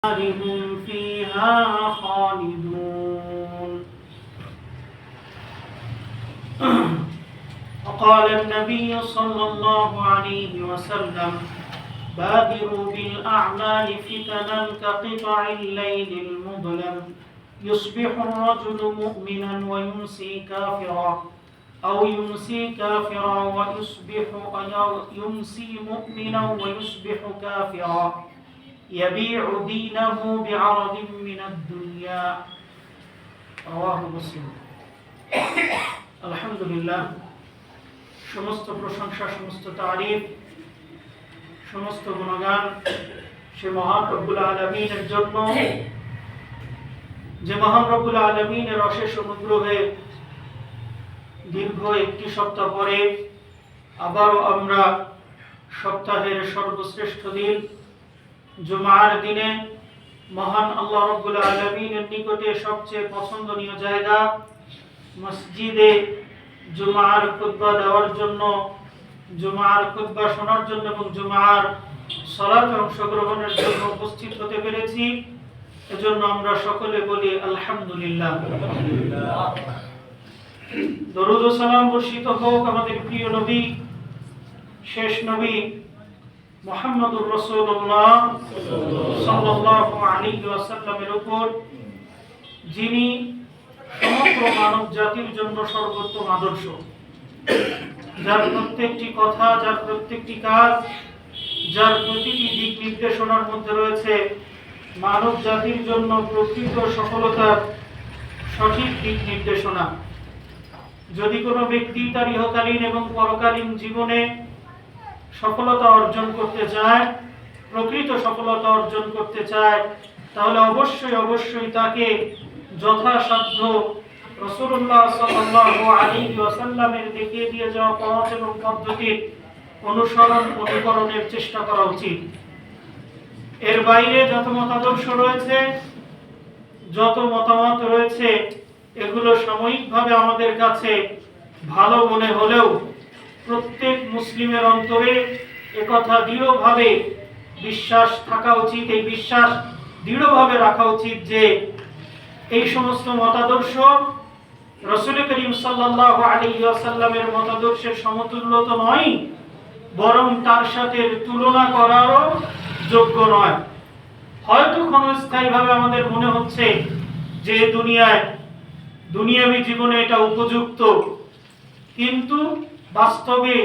هم فيها خالدون. وقال النبي صلى الله عليه وسلم: بادروا بالأعمال فتنا كقطع الليل المظلم، يصبح الرجل مؤمنا ويمسي كافرا، أو يمسي كافرا ويصبح يمسي مؤمنا ويصبح كافرا، يبيع دينه بعرض من الدنيا. رواه مسلم. আলহামদুলিল্লাহ, সমস্ত প্রশংসা, সমস্ত তারিফ, সমস্ত গুণগান সে মহান রব্বুল আলামিনের জন্য, যে মহান রব্বুল আলামিনের অশেষ অনুগ্রহে দীর্ঘ একটি সপ্তাহ পরে আবারও আমরা সপ্তাহের সর্বশ্রেষ্ঠ দিন জুমার দিনে মহান আল্লাহ রাব্বুল আলামিনের নিকটে সবচেয়ে পছন্দনীয় জায়গা মসজিদে জুমার খুতবা দেওয়ার জন্য, জুমার খুতবা শোনার জন্য এবং জুমার সালাতে অংশগ্রহণের জন্য উপস্থিত হতে পেরেছি। এজন্য আমরা সকলে বলি আলহামদুলিল্লাহ। দরুদ ও সালাম বর্ষিত হোক আমাদের প্রিয় নবী, শেষ নবী মুহাম্মদুর রাসূলুল্লাহ সাল্লাল্লাহু আলাইহি ওয়াসাল্লামের উপর, যিনি সমগ্র মানব জাতির জন্য সর্বোত্তম আদর্শ, যার প্রত্যেকটি কথা, যার প্রত্যেকটি কাজ, যার প্রতিটি দিক নির্দেশনার মধ্যে রয়েছে মানব জাতির জন্য প্রকৃত সফলতার সঠিক দিক নির্দেশনা। যদি কোনো ব্যক্তি তার ইহকালীন এবং পরকালীন জীবনে সফলতা অর্জন করতে চায়, প্রকৃত সফলতা অর্জন করতে চায়, তাহলে অবশ্যই তাকে যথাসাধ্য রাসূলুল্লাহ সাল্লাল্লাহু আলাইহি ওয়াসাল্লামের দেখিয়ে দিয়ে যাওয়া পথ এবং পদ্ধতির অনুকরণের চেষ্টা করা উচিত। এর বাইরে যত মতাদর্শ রয়েছে, যত মতামত রয়েছে, এগুলো সাময়িকভাবে আমাদের কাছে ভালো মনে হলেও প্রত্যেক মুসলিমের অন্তরে একথা দৃঢ়ভাবে বিশ্বাস থাকা উচিত, এই বিশ্বাস দৃঢ়ভাবে রাখা উচিত যে এই সমস্ত মতাদর্শ রাসূল করিম সাল্লাল্লাহু আলাইহি ওয়াসাল্লামের মতাদর্শের সমতুল্য তো নয়, বরং তার সাথে তুলনা করারও যোগ্য নয়। হয়তো ক্ষণস্থায়ীভাবে আমাদের মনে হচ্ছে যে দুনিয়াবী জীবনে এটা উপযুক্ত, কিন্তু বাস্তবে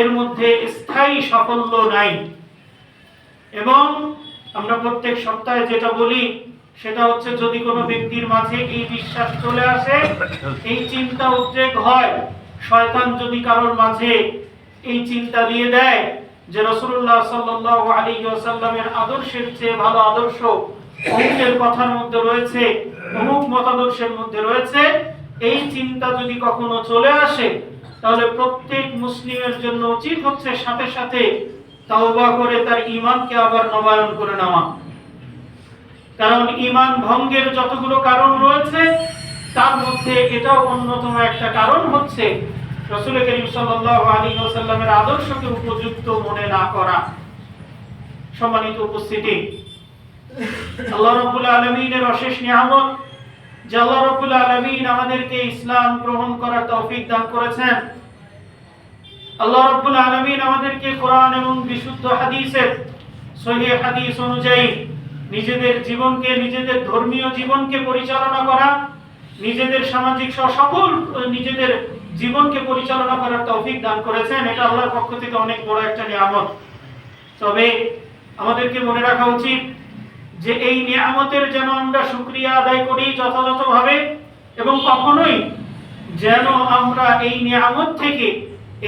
এর মধ্যে স্থায়ী সাফল্য নাই। এবং আমরা প্রত্যেক সপ্তাহে যেটা বলি সেটা হচ্ছে, যদি কোনো ব্যক্তির মাঝে এই বিশ্বাস চলে আসে, এই চিন্তা উদ্রেক হয়, শয়তান যদি কারোর মাঝে এই চিন্তা দিয়ে দেয় যে রাসূলুল্লাহ সাল্লাল্লাহু আলাইহি ওয়াসাল্লামের আদর্শের চেয়ে ভালো আদর্শ অমুকের কথার মধ্যে রয়েছে, অমুক মতাদর্শের মধ্যে রয়েছে, এই চিন্তা যদি কখনো চলে আসে, তাহলে প্রত্যেক মুসলিমের জন্য উচিত হচ্ছে সাথে সাথে তাওবা করে তার ঈমানকে আবার নবায়ন করে নেওয়া। কারণ ঈমান ভঙ্গের যতগুলো কারণ রয়েছে, তার মধ্যে এটাও অন্যতম একটা কারণ হচ্ছে রাসূল করিম সাল্লাল্লাহু আলাইহি ওয়াসাল্লামের আদর্শকে উপযুক্ত মনে না করা। সম্মানিত উপস্থিতি, আল্লাহ রাব্বুল আলামিনের অশেষ নিয়ামত যে আল্লাহ রাব্বুল আলামিন আমাদেরকে ইসলাম গ্রহণ করার তৌফিক দান করেছেন। আল্লাহ রাব্বুল আলামিন আমাদেরকে কোরআন এবং বিশুদ্ধ হাদিসের সহিহ হাদিস অনুযায়ী নিজেদের জীবনকে, নিজেদের ধর্মীয় জীবনকে পরিচালনা করা, নিজেদের সামাজিক সকল নিজেদের জীবনকে পরিচালনা করার তৌফিক দান করেছেন। এটা আল্লাহর পক্ষ থেকে অনেক বড় একটা নিয়ামত। তবে আমাদেরকে মনে রাখা উচিত যে এই নিয়ামতের যেন আমরা শুকরিয়া আদায় করি যথাযথভাবে, এবং কখনোই যেন আমরা এই নিয়ামত থেকে,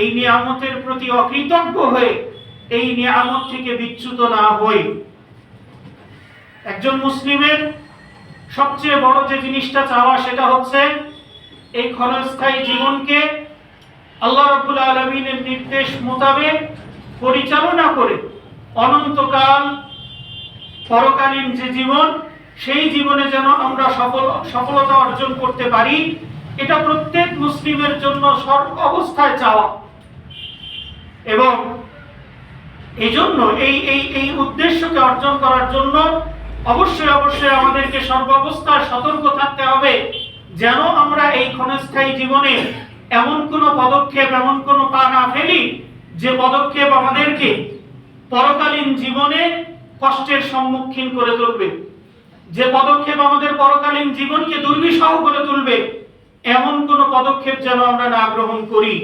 এই নিয়ামতের প্রতি অকৃতজ্ঞ হয়ে এই নিয়ামত থেকে বিচ্যুত না হই। একজন মুসলিমের সবচেয়ে বড় যে জিনিসটা চাওয়া সেটা হচ্ছে এই ক্ষণস্থায়ী জীবনকে আল্লাহ রাব্বুল আলামিনের নির্দেশ মোতাবেক পরিচালনা করে অনন্তকাল পরকালীন যে জীবন, সেই জীবনে যেন আমরা সফলতা অর্জন করতে পারি। এটা প্রত্যেক মুসলিমের জন্য সর্ব অবস্থায় চাওয়া। এবং এই জন্য এই উদ্দেশ্যকে অর্জন করার জন্য অবশ্যই অবশ্যই আমাদেরকে সর্বাবস্থায় সতর্ক থাকতে হবে যেন আমরা এই ক্ষণস্থায়ী জীবনে এমন কোনো পদক্ষেপ, এমন কোনো পা না ফেলি যে পদক্ষেপ আমাদেরকে পরকালীন জীবনে কষ্টের সম্মুখীন করে তুলবে, যে পদক্ষেপ আমাদের পরকালীন জীবনকে দুর্বিষহ করে তুলবে। এমন কোন পদক্ষেপ যেন আমরা না গ্রহণ করি,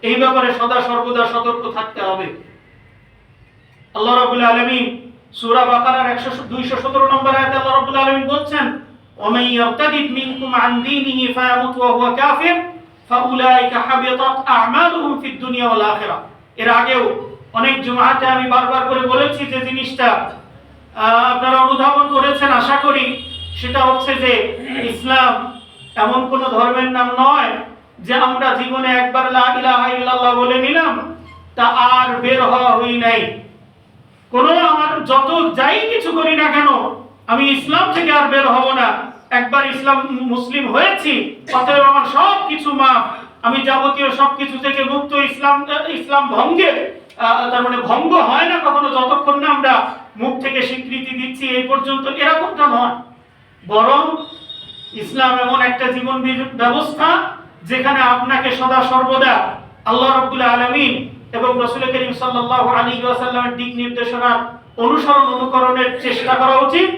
এই ব্যাপারে সদা সর্বদা সতর্ক থাকতে হবে। আল্লাহ রাব্বুল আলামিন সূরা বাকারার 217 নম্বর আয়াতে আল্লাহ রাব্বুল আলামিন বলছেন, ওয়ামান ইয়ারতাদিদ মিনকুম আন দীনিহি ফায়ামুত ওয়া হুয়া কাফির ফাউলাইকা হাবিতাত আ'মালুহুম ফিদ দুনিয়া ওয়াল আখিরাহ। এর আগেও অনেক জুমআতে আমি বারবার করে বলেছি যে জিনিসটা আপনারা অনুধাবন করেছেন আশা করি। সেটা হচ্ছে যে ইসলাম এমন কোন ধর্মের নাম নয় যে আমরা জীবনে একবার লা ইলাহা ইল্লাল্লাহ বলে নিলাম, তা আর বের হওয়া হই নাই। কোন আমার যত যাই কিছু করি না কেন আমি ইসলাম থেকে আর বের হব না। একবার ইসলাম মুসলিম হয়েছি, অতএব আমার সব কিছু মাফ, আমি যাবতীয় সবকিছু থেকে মুক্ত। ইসলাম ভঙ্গের তার মানে ভঙ্গ হয় না কখনো যতক্ষণ না আমরা মুখ থেকে স্বীকৃতি দিচ্ছি এই পর্যন্ত, এরকমটা নয়। বরং ইসলাম এমন একটা জীবন ব্যবস্থা যেখানে আপনাকে সদা সর্বদা আল্লাহ রাব্বুল আলামিন এবং রাসূল করিম সাল্লাল্লাহু আলাইহি ওয়াসাল্লামের দিক নির্দেশনা অনুসরণ অনুকরণের চেষ্টা করা উচিত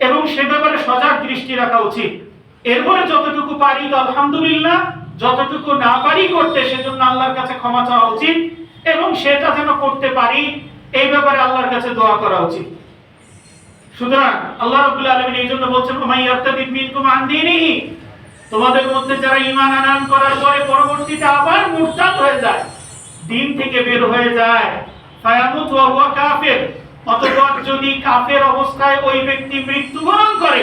এবং সে ব্যাপারে সজাগ দৃষ্টি রাখা উচিত। এরপরে যতটুকু পারি তো আলহামদুলিল্লাহ, যতটুকু না পারি করতে সেজন্য আল্লাহর কাছে ক্ষমা চাওয়া উচিত এবং সেটা যেন করতে পারি এই ব্যাপারে আল্লাহর কাছে দোয়া করা উচিত। সুতরাং আল্লাহ রাব্বুল আলামিন এই জন্য বলছেন, ওয়া ইয়ারতাদিদ মিনকুম আন দীনিহি, তোমাদের মধ্যে যারা ঈমান আনয়ন করার পরে পরবর্তীতে আবার মুরতাদ হয়ে যায়, দিন থেকে বের হয়ে যায়, ফায়ামুত ওয়া হুয়া কাফির, অতঃপর যদি কাফের অবস্থায় ওই ব্যক্তি মৃত্যুবরণ করে,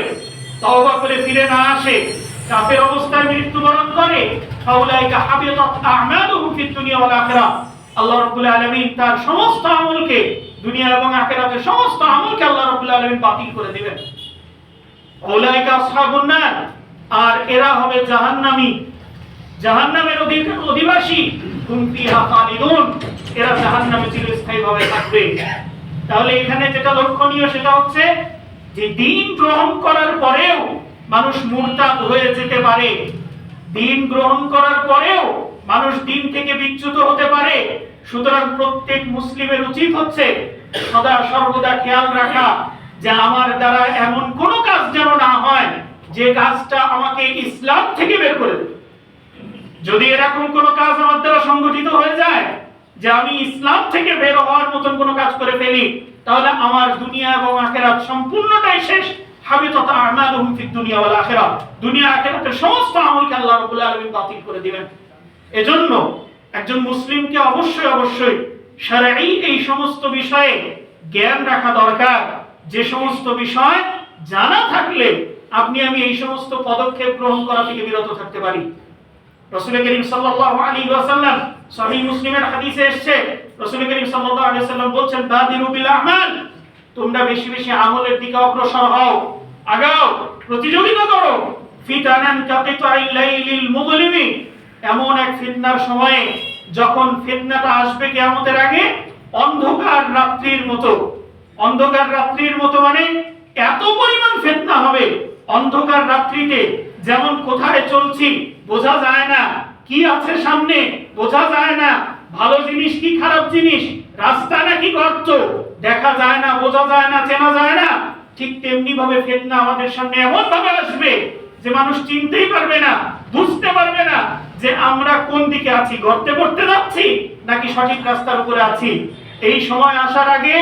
তওবা করে ফিরে না আসে, কাফের অবস্থায় মৃত্যুবরণ করে, ফাউলাইকা হাবিতাত আ'মালুহুম ফিদ দুনিয়া ওয়াল আখিরাহ, আল্লাহ রাব্বুল আলামিন তার সমস্ত আমলকে, দুনিয়া এবং আখিরাতের সমস্ত আমলকে আল্লাহ রাব্বুল আলামিন বাতিল করে দিবেন। ফাউলাইকা আসহাবুন নার, আর এরা হবে জাহান্নামী, জাহান্নামের অধিবাসী, হুম ফিহা খালিদুন, এরা জাহান্নামে চিরস্থায়ীভাবে থাকবে। তাহলে এখানে যেটা লক্ষণীয় সেটা হচ্ছে যে দ্বীন গ্রহণ করার পরেও মানুষ মুরতাদ হয়ে যেতে পারে, দ্বীন গ্রহণ করার পরেও মানুষ দ্বীন থেকে বিচ্যুত হতে পারে। সুতরাং প্রত্যেক মুসলিমের উচিত হচ্ছে সদা সর্বদা খেয়াল রাখা যে আমার দ্বারা এমন কোনো কাজ যেন না হয় যে কাজটা আমাকে ইসলাম থেকে বের করে দেবে। যদি এরকম কোনো কাজ আমার দ্বারা সংগঠিত হয়ে যায় যে আমি ইসলাম থেকে বের হওয়ার মতন কোনো কাজ করে ফেলি, তাহলে আমার দুনিয়া এবং আখিরাত সম্পূর্ণটাই শেষ। হাবিতাত আ'মালুহুম ফিদ দুনিয়া ওয়াল আখিরাহ, দুনিয়া আখিরাতের সমস্ত আমলকে আল্লাহ রাব্বুল আলামিন বাতিল করে দিবেন। এজন্য একজন মুসলিমকে অবশ্যই অবশ্যই শরঈ এই সমস্ত বিষয়ে জ্ঞান রাখা দরকার, যে সমস্ত বিষয় জানা থাকলে আপনি আমি এই সমস্ত পদক্ষেপ গ্রহণ করা থেকে বিরত থাকতে পারি। রাসূল করিম সাল্লাল্লাহু আলাইহি ওয়াসাল্লাম সহিহ মুসলিমের হাদিসে এসেছে, রাসূল করিম সাল্লাল্লাহু আলাইহি ওয়াসাল্লাম বলছেন, বাদিরু বিল আমাল, তোমরা বেশি বেশি আমলের দিকে অগ্রসর হও, আগাও, প্রতিযোগিতা করো। ফিতানান কাকিতাইল লাইলিল মুযলিমি, এমন এক ফিতনার সময়ে যখন ফিতনাটা আসবে কিয়ামতের আগে অন্ধকার রাত্রির মতো। অন্ধকার রাত্রির মতো মানে এত পরিমাণ ফিতনা হবে, অন্ধকার রাত্রিতে যেমন কোথায় চলছি বোঝা যায় না, কি আছে সামনে বোঝা যায় না, ভালো জিনিস কি খারাপ জিনিস, রাস্তা নাকি গর্ত দেখা যায় না, বোঝা যায় না, চেনা যায় না। ঠিক তেমনি ভাবে ফিতনা আমাদের সামনে এমন ভাবে আসবে যে মানুষ চিনতেই পারবে না, বুঝতে পারবে না যে আমরা কোন দিকে আছি, গর্তে পড়তে যাচ্ছি নাকি সঠিক রাস্তার উপরে আছি। এই সময় আসার আগে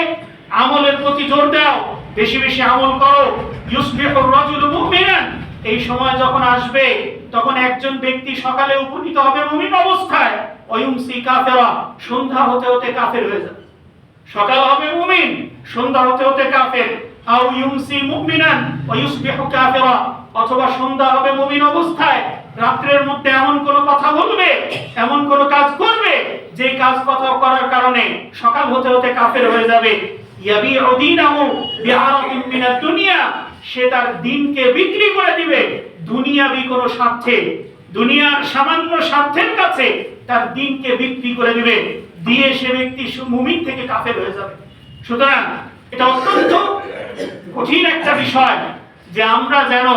আমলের প্রতি জোর দাও, বেশি বেশি আমল করো। ইউসবিহুর রাজুলু মুমিনান, এই সময় যখন আসবে তখন একজন ব্যক্তি সকালে উপনীত হবে মুমিন অবস্থায়, ওয়ুমসি কাফেরা, সন্ধ্যা হতে হতে কাফের হয়ে যাবে। সকাল হবে মুমিন, সন্ধ্যা হতে হতে কাফের। আও ইউমসি মুমিনান ওয়া ইউসবিহু কাফেরা, অথবা সন্ধ্যা হবে মুমিন অবস্থায়, রাত্রের মধ্যে এমন কোন কথা বলবে, এমন কোন কাজ করবে যে কাজ কথা করার কারণে সকাল হতে হতে কাফের হয়ে যাবে। ইয়াবিউ দীনাহু বিআরাদিন মিনাদ দুনিয়া, সে তার দ্বীনকে বিক্রি করে দিবে দুনিয়াবি কোন স্বার্থে, দুনিয়ার সামান্য স্বার্থের কাছে তার দ্বীনকে বিক্রি করে দিবে, দিয়ে সে ব্যক্তি মুমিন থেকে কাফের হয়ে যাবে। সুতরাং এটা অত্যন্ত কঠিন একটা বিষয় যে আমরা যেন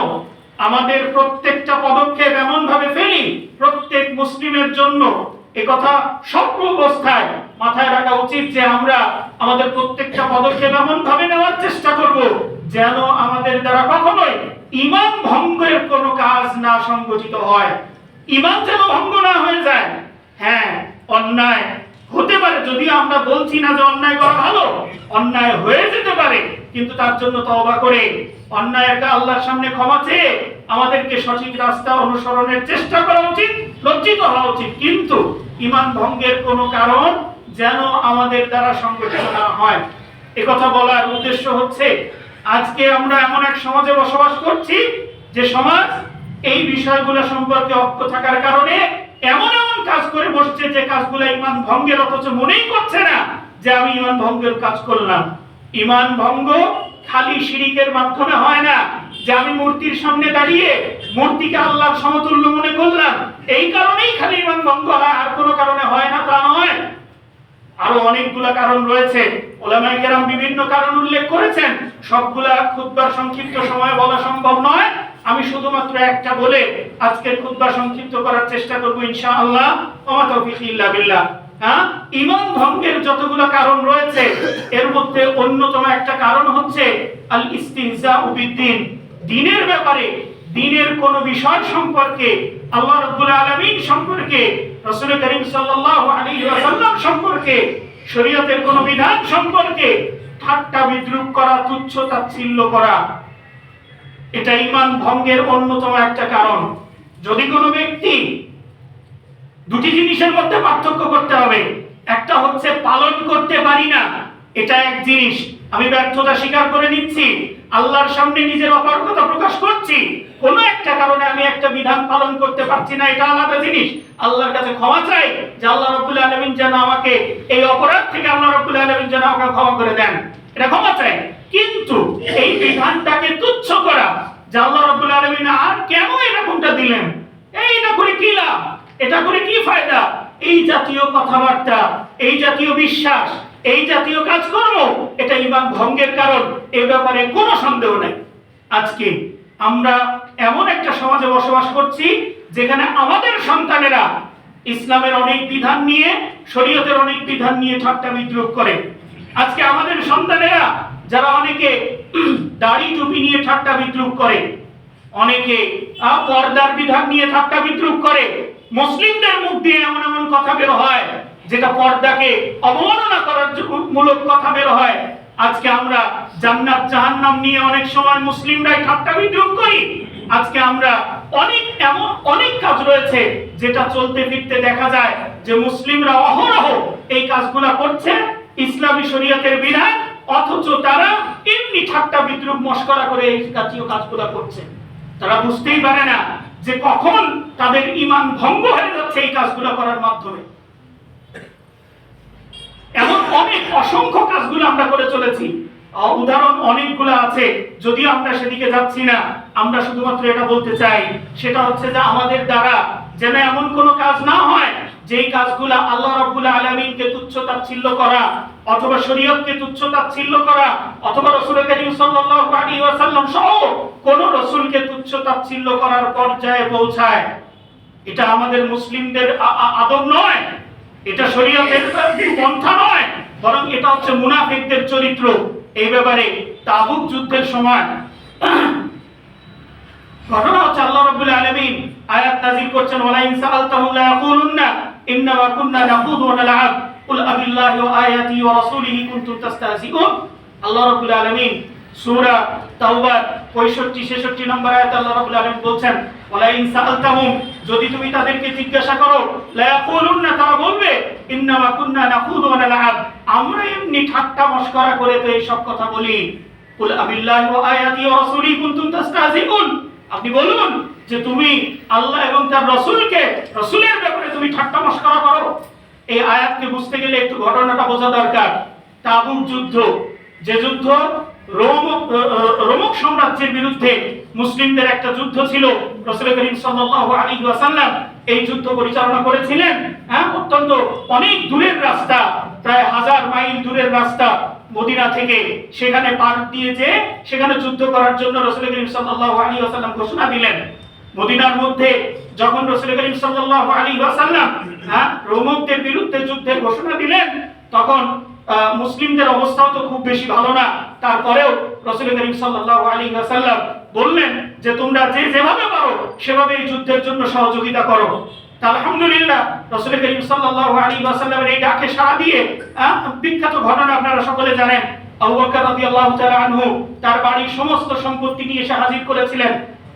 আমাদের প্রত্যেকটা পদক্ষেপ এমন ভাবে ফেলি, প্রত্যেক মুসলিমের জন্য একথা সর্ব অবস্থায় মাথায় রাখা উচিত যে আমরা আমাদের প্রত্যেকটা পদক্ষেপ এমন ভাবে নেওয়ার চেষ্টা করব যেন আমাদের দ্বারা কখনোই ঈমান ভঙ্গের কোনো কাজ না সংগঠিত হয়, ঈমান যেন ভঙ্গ না হয়ে যায়। হ্যাঁ, অন্যায় হতে পারে, যদি আমরা বলছি না যে অন্যায় করা ভালো, অন্যায় হয়ে যেতে পারে, কিন্তু তার জন্য তওবা করে অন্যায়ের আল্লাহর সামনে ক্ষমা চেয়ে আমাদেরকে সঠিক রাস্তা অনুসরণের চেষ্টা করা উচিত, লজ্জিত হওয়া উচিত। কিন্তু ঈমান ভঙ্গের কোনো কারণ যেন আমাদের দ্বারা সংগঠিত না হয়। একথা বলার উদ্দেশ্য হচ্ছে আজকে আমরা এমন এক সমাজে বসবাস করছি যে সমাজ এই বিষয়গুলো সম্পর্কে অজ্ঞ থাকার কারণে এমন এমন কাজ করে বসছে যে কাজগুলো ঈমান ভঙ্গের, অথচ মনেই করছে না যে আমি ঈমান ভঙ্গের কাজ করলাম। ঈমান ভঙ্গ খালি শিরকের মাধ্যমে হয় না, যে আমি মূর্তির সামনে দাঁড়িয়ে মূর্তিকে আল্লাহর সমতুল্য মনে করলাম এই কারণেই খালি ঈমান ভঙ্গ হয়, আর কোনো কারণে হয় না তা নয়। আরো অনেকগুলা কারণ রয়েছে, উলামায়ে কেরাম বিভিন্ন কারণ উল্লেখ করেছেন, সবগুলা খুতবার সংক্ষিপ্ত সময়ে বলা সম্ভব নয়। আমি শুধুমাত্র একটা বলে আজকের খুতবা সংক্ষিপ্ত করার চেষ্টা করব ইনশাআল্লাহ। ওয়া তাওফীক ইল্লা বিল্লাহ। ঈমান ভঙ্গের যতগুলো কারণ রয়েছে এর মধ্যে অন্যতম একটা কারণ হচ্ছে আল ইস্তিহজাউ বিদ্দিন। দ্বীনের ব্যাপারে, দ্বীনের কোন বিষয় সম্পর্কে, আল্লাহ রাব্বুল আলামিন সম্পর্কে, রাসূল করিম সাল্লাল্লাহু আলাইহি ওয়াসাল্লাম সম্পর্কে, শরীয়তের কোন বিধান সম্পর্কে ঠাট্টা বিদ্রূপ করা, তুচ্ছ তাচ্ছিল্য করা, এটা ঈমান ভঙ্গের অন্যতম একটা কারণ। যদি কোনো ব্যক্তি, দুটি জিনিসের মধ্যে পার্থক্য করতে হবে, একটা হচ্ছে পালন করতে পারি না, এটা এক জিনিস, আমি ব্যর্থতা স্বীকার করে নিচ্ছি, আল্লাহর সামনে নিজের অপারগতা প্রকাশ করছি, কোন একটা কারণে আমি একটা বিধান পালন করতে পারছি না, এটা আলাদা জিনিস। আল্লাহর কাছে ক্ষমা চাই যে আল্লাহ রাব্বুল আলামিন যেন আমাকে এই অপরাধ থেকে আল্লাহ রাব্বুল আলামিন যেন আমাকে ক্ষমা করে দেন, এটা ক্ষমা চাই। কিন্তু এই বিধানটাকে তুচ্ছ করা, যে আল্লাহ রাব্বুল আলামিন আর কেন এরকমটা দিলেন, এইটা করে কি লাভ, এটা করে কি ফায়দা, এই জাতীয় কথাবার্তা, এই জাতীয় বিশ্বাস, এই জাতীয় কাজকর্ম, এটা ঈমান ভঙ্গের কারণ, এই ব্যাপারে কোনো সন্দেহ নাই। আজকে আমরা এমন একটা সমাজে বসবাস করছি যেখানে আমাদের সন্তানেরা ইসলামের অনেক বিধান নিয়ে, শরীয়তের অনেক বিধান নিয়ে ঠাট্টা বিদ্রূপ করে। আজকে আমাদের সন্তানেরা যারা অনেকে দাড়ি টুপি নিয়ে ঠাট্টা বিদ্রূপ করে, অনেকে পর্দার বিধান নিয়ে ঠাট্টা বিদ্রূপ করে, মুসলিমদের মুখ দিয়ে এমন এমন কথা বের হয় যেটা পর্দাকে অবমাননা করার মূলক কথা বের হয়। আজকে আমরা জান্নাত জাহান্নাম নিয়ে অনেক সময় মুসলিমরাই ঠাট্টা বিদ্রূপ করি। আজকে আমরা এমন অনেক কাজ রয়েছে যেটা চলতে ফিরতে দেখা যায় যে মুসলিমরা অহরহ এই কাজগুলা করছে, ইসলামী শরীয়তের বিধান, অথচ তারা এমনি ঠাট্টা বিদ্রূপ মশকরা করে এই জাতীয় কাজগুলা করছে। তারা বুঝতেই পারে না যে কখন তাদের ঈমান ভঙ্গ হয়ে যাচ্ছে এই কাজগুলো করার মাধ্যমে। এমন অনেক অসংখ্য কাজগুলো আমরা করে চলেছি, উদাহরণ অনেকগুলো আছে, যদিও আমরা সেদিকে যাচ্ছি না। আমরা শুধুমাত্র এটা বলতে চাই, সেটা হচ্ছে যে আমাদের দ্বারা যেন এমন কোনো কাজ না হয় যেই কাজগুলো আল্লাহ রাব্বুল আলামিনকে তুচ্ছ তাচ্ছিল্য করা, অথবা শরীয়তকে তুচ্ছ তাচ্ছিল্য করা, অথবা রাসূল করিম সাল্লাল্লাহু আলাইহি ওয়াসাল্লাম সহ কোন রাসূলকে তুচ্ছ তাচ্ছিল্য করার পর্যায়ে পৌঁছায়। এটা আমাদের মুসলিমদের আদব নয়, এটা শরীয়তের পন্থা নয়, বরং এটা হচ্ছে মুনাফিকদের চরিত্র। এই ব্যাপারে তাবুক যুদ্ধের সময় ঘটনা হচ্ছে আল্লাহ রাব্বুল আলামিন আয়াত নাযিল করছেন, ওয়ালা ইন সাআলতাহুম লা ইয়াকুলুন্না ইন্নামা কুননা নাখুযু ওয়া নালআব কুল আবিল্লাহি ওয়া আয়াতিহি ওয়া রাসূলিহি কুনতুম তাস্তাহজিউন। আল্লাহ রাব্বুল আলামিন সূরা তাওবা 65-66 নম্বর আয়াতে আল্লাহ রাব্বুল আলামিন বলছেন, ওয়ালা ইন সাআলতাহুম, যদি তুমি তাদেরকে জিজ্ঞাসা করো, লা ইয়াকুলুন্না, তারা বলবে, ইন্নামা কুননা নাখুযু ওয়া নালআব, আমরা এমনি ঠাট্টা মশকরা করে তো এই সব কথা বলি। কুল আবিল্লাহি ওয়া আয়াতিহি ওয়া রাসূলিহি কুনতুম তাস্তাহজিউন, আপনি বলুন যে তুমি আল্লাহ এবং তার রাসূলকে, রাসূলের ব্যাপারে তুমি ঠাট্টা মশকরা করো। এই আয়াতকে বুঝতে গেলে একটু ঘটনাটা বোঝা দরকার। তাবুক যুদ্ধ, যে যুদ্ধ রোমক সাম্রাজ্যের বিরুদ্ধে মুসলিমদের একটা যুদ্ধ ছিল, রাসূল করিম সাল্লাল্লাহু আলাইহি ওয়াসাল্লাম এই যুদ্ধ পরিচালনা করেছিলেন। অত্যন্ত অনেক দূরের রাস্তা, প্রায় 1000 মাইল দূরের রাস্তা, মদিনা থেকে সেখানে পার দিয়ে যে সেখানে যুদ্ধ করার জন্য রাসূল করিম সাল্লাল্লাহু আলাইহি ওয়াসাল্লাম ঘোষণা দিলেন। মদিনার মধ্যে যখন রাসূল করিম সাল্লাল্লাহু আলাইহি ওয়াসাল্লাম রোমকদের বিরুদ্ধে যুদ্ধের ঘোষণা দিলেন, তখন মুসলিমদের অবস্থাও তো খুব বেশি ভালো না। তারপরেও রাসূল করিম সাল্লাল্লাহু আলাইহি ওয়াসাল্লাম বললেন যে তোমরা যে যেভাবে পারো সেভাবে এই যুদ্ধের জন্য সহযোগিতা করো। আলহামদুলিল্লাহ, রাসূল করিম সাল্লাল্লাহু আলাইহি ওয়াসাল্লামের এই ডাকে সাড়া দিয়ে বিখ্যাত ঘটনা আপনারা সকলে জানেন, আবু বকর রাদিয়াল্লাহু তাআলা আনহু তার বাড়ির সমস্ত সম্পত্তি নিয়ে এসে হাজির করেছিলেন।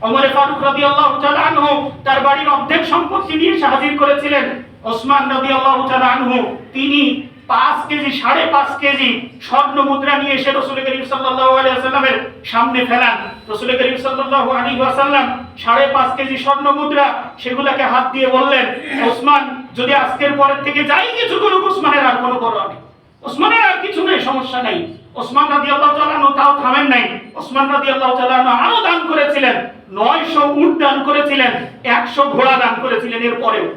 ওমর ফারুক রাদিয়াল্লাহু তাআলা আনহু তার বাড়ির অর্ধেক সম্পত্তি নিয়ে এসে হাজির করেছিলেন। ওসমান রাদিয়াল্লাহু তাআলা আনহু তিনি 5 কেজি 5.5 কেজি স্বর্ণ মুদ্রা নিয়ে এসে রাসূল করিম সাল্লাল্লাহু আলাইহি ওয়াসাল্লামের সামনে ফেলান। রাসূল করিম সাল্লাল্লাহু আলাইহি ওয়াসাল্লাম 5.5 কেজি স্বর্ণ মুদ্রা সেগুলোকে হাত দিয়ে বললেন, ওসমান যদি আজকের পরের থেকে যাই কিছু করুক, ওসমানের আর কোনো পরোয়া নেই, ওসমানের আর কিছু নেই, সমস্যা নাই। ওসমান রাদিয়াল্লাহু তাআলা আনহু তাও থামেন নাই। ওসমান রাদিয়াল্লাহু তাআলা আনহু আরো দান করেছিলেন, 900 উট দান করেছিলেন, 100 ঘোড়া দান করেছিলেন। এর পরেও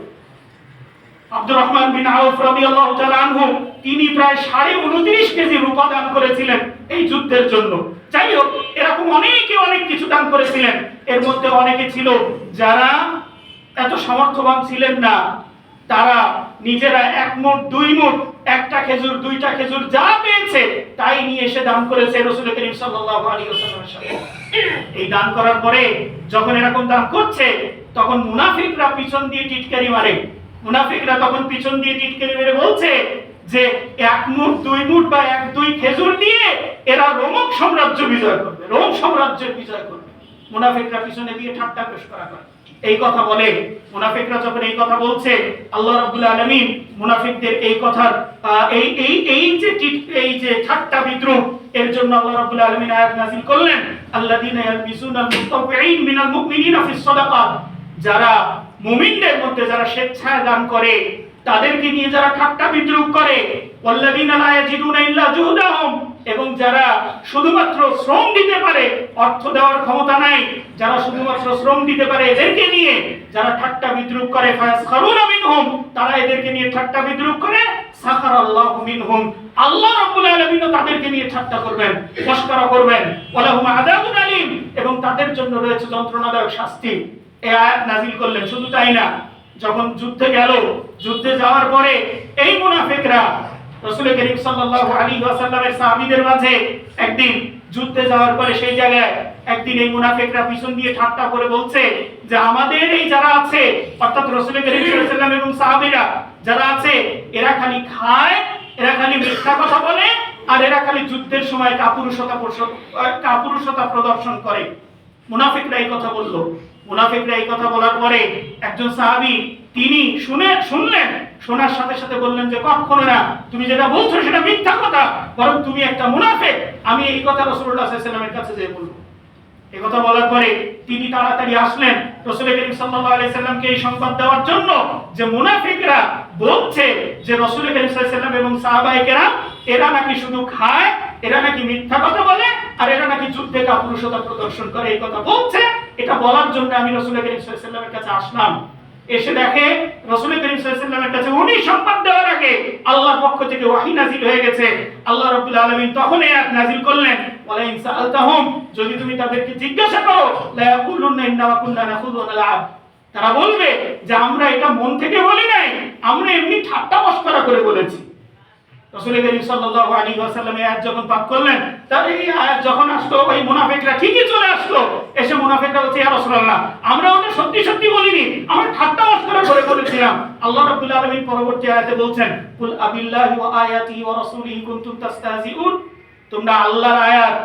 আব্দুর রহমান বিন আউফ রাদিয়াল্লাহু তাআলা আনহু তিনি প্রায় 29.5 কেজি রূপা দান করেছিলেন এই যুদ্ধের জন্য। যাই হোক, এরকম অনেকে অনেক কিছু দান করেছিলেন। এর মধ্যে অনেকে ছিল যারা এত সামর্থ্যবান ছিলেন না, তারা নিজেরা 1 মুঠ 2 মুঠ, 1টা খেজুর 2টা খেজুর যা পেয়েছে তাই নিয়ে এসে দান করেছে রাসূল করিম সাল্লাল্লাহু আলাইহি ওয়াসাল্লামের সাথে। এই দান করার পরে যখন এরকম দান করছে, তখন মুনাফিকরা পিছন দিয়ে টিটকারি মারে। মুনাফিকরা তখন পিছন দিয়ে টিটকারি মেরে বলছে যে 1 মুঠ 2 মুঠ বা 1-2 খেজুর দিয়ে এরা রোমক সাম্রাজ্য বিজয় করবে, রোম সাম্রাজ্যের বিজয় করবে। মুনাফিকরা পিছনে দিয়ে ঠাট্টা পেশ করা করে এই কথা বলে। মুনাফিকরা যখন এই কথা বলছে, আল্লাহ রাব্বুল আলামিন মুনাফিকদের এই কথার এই যে ঠাট্টা বিদ্রুপ, এর জন্য আল্লাহ রাব্বুল আলামিন আয়াত নাযিল করলেন, আল্লাযীনা ইয়ালমিসুনাল মুস্তাফিঈন মিনাল মুমিনিনা ফিস সাদাকাত, যারা মুমিনদের মধ্যে যারা স্বেচ্ছায় দান করে তাদেরকে নিয়ে যারা ঠাট্টা বিদ্রুপ করে, ওয়াল্লাযীনা লা ইয়াজিদুনা ইল্লা জুহদাহুম, এবং যারা শুধুমাত্র শ্রম দিতে পারে, অর্থ দেওয়ার ক্ষমতা নাই, যারা শুধুমাত্র শ্রম দিতে পারে, এদেরকে নিয়ে যারা ঠাট্টা বিদ্রুপ করে, ফায়াসখারুনা মিনহুম, তারা এদেরকে নিয়ে ঠাট্টা বিদ্রুপ করে, সাখারাল্লাহু মিনহুম, আল্লাহ রাব্বুল আলামিন তাদেরকে নিয়ে ঠাট্টা করবেন, মশকরা করবেন, ওয়ালাহুম আযাবুন আলীম, এবং তাদের জন্য রয়েছে যন্ত্রণাদায়ক শাস্তি। এই আয়াত নাযিল করলেন। শুধু তাই না, যখন যুদ্ধে গেল, যুদ্ধে যাওয়ার পরে এই মুনাফিকরা রাসূল করিম সাল্লাল্লাহু আলাইহি ওয়াসাল্লামের সাহাবীদের মাঝে একদিন যুদ্ধে যাওয়ার পরে সেই জায়গায় একদিন এই মুনাফিকরা পিছন দিয়ে ঠাট্টা করে বলছে যে আমাদের এই যারা আছে, অর্থাৎ রাসূল করিম সাল্লাল্লাহু আলাইহি ওয়াসাল্লাম এবং সাহাবীরা যারা আছে, এরা খালি খায়, এরা খালি মিথ্যা কথা বলে, আর এরা খালি যুদ্ধের সময় কাপুরুষতা প্রদর্শন করে। মুনাফিকরা এই কথা বলল। মুনাফিকরা এই কথা বলার পরে একজন সাহাবী তিনি শুনলেন, শোনার সাথে সাথে বললেন যে কখনো না, তুমি যেটা বলছো সেটা মিথ্যা কথা, বরং তুমি একটা মুনাফিক। আমি এই কথা রাসূলুল্লাহ সাল্লাল্লাহু আলাইহি ওয়াসাল্লামের কাছে যেয়ে বলবো। এই কথা বলার পরে তিনি তাড়াতাড়ি আসলেন রাসূল করিম সাল্লাল্লাহু আলাইহি ওয়াসাল্লামকে এই সংবাদ দেওয়ার জন্য যে মুনাফিকরা বলছে যে রাসূল করিম সাল্লাল্লাহু আলাইহি ওয়াসাল্লাম এবং সাহাবায়ে কেরাম এরা নাকি শুধু খায়, এরা নাকি মিথ্যা কথা বলে, আর এরা নাকি যুদ্ধে কাপুরুষতা প্রদর্শন করে। এই কথা বলছে, এটা বলার জন্য আমি রাসূল করিম সাল্লাল্লাহু আলাইহি ওয়াসাল্লামের কাছে আসলাম। এসে দেখে রাসূল করিম সাল্লাল্লাহু আলাইহি ওয়াসাল্লামের কাছে উনি সংবাদ দেওয়ার আগে আল্লাহর পক্ষ থেকে ওহী নাযিল হয়ে গেছে। আল্লাহ রাব্বুল আলামিন তখন এই আয়াত নাযিল করলেন, ওয়ালা ইন সাআলতাহুম, যদি তুমি তাদেরকে জিজ্ঞাসা করো, লা ইয়াকুলুনা ইন্না কুননা নাখুযু ওয়া নালআব, তারা বলবে যে আমরা এটা মন থেকে বলি নাই, আমরা এমনি ঠাট্টা মশকরা করে বলেছি। রাসূল করিম সাল্লাল্লাহু আলাইহি ওয়াসাল্লাম এই আয়াত যখন পাঠ করলেন, তার এই আয়াত যখন আসলো, ওই মুনাফিকরা ঠিকই চলে আসলো। এসে মুনাফিকরা বলছে, ইয়া রাসূলুল্লাহ, আমরা ওটা সত্যি সত্যি বলিনি, আমরা ঠাট্টা মশকরা করে বলেছিলাম। আল্লাহ রাব্বুল আলামিন পরবর্তী আয়াতে বলছেন, কুল আবিল্লাহি ওয়া আয়াতিহি ওয়া রাসূলিহি কুনতুম তাস্তাহজিউন, তোমরা আল্লাহর আয়াত,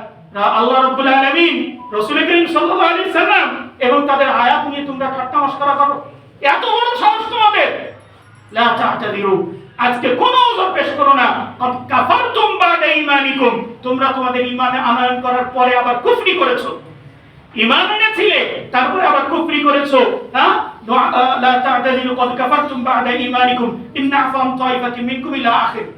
আল্লাহ রাব্বুল আলামিন, রাসূল করিম সাল্লাল্লাহু আলাইহি ওয়াসাল্লাম এবং তাদের আয়াত নিয়ে তোমরা ঠাট্টা মশকরা করো, এত বড় সাহস তোমাদের! লা তা'তাদিরু, আজকে কোনো ওযর পেশ করো না, কদ কাফারতুম বা'দা ঈমানিকুম, তোমরা তোমাদের ঈমানে আনয়ন করার পরে আবার কুফরি করেছো। ঈমান এনেছিলে, তারপরে আবার কুফরি করেছো। লা তা'তাদিরু কদ কাফারতুম বা'দা ঈমানিকুম ইন না'ফু আন তা'iফাতিন মিনকুম ইলা আখির,